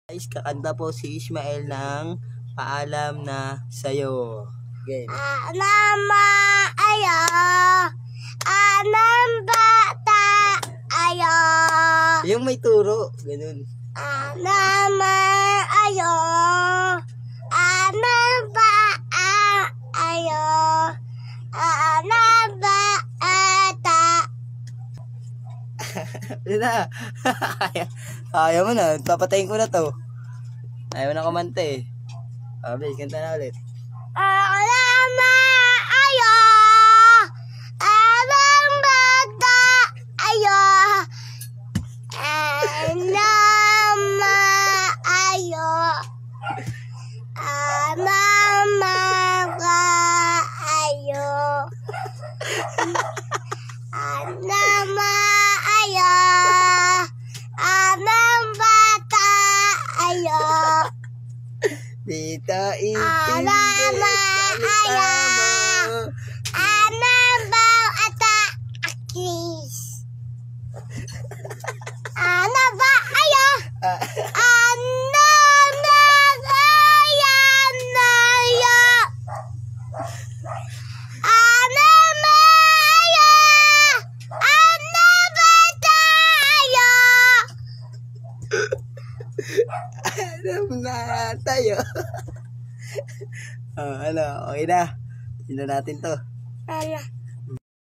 Guys, kakanta po si Ismael ng Paalam na Sa'yo. Game. Nama ayo, anam bata ayo. Yung may turo, ganun. Nama ayo, anam bata ayo, anam bata. Yun na. Ayaw mo na, papatayin ko na to. Ayaw na kumanta eh. Abay, kanta na ulit. Nama ayo, anam bata ayo, nama ayo, mama ayo, nama ayo, anam bata ayo. Dita intindi Alama ayo, anam bau ata akis. Anam ba ayo, anam naya naya. Anam ayo, anam bata ayo. Alam na tayo. Ano, okay na. Tignan natin to. Ala.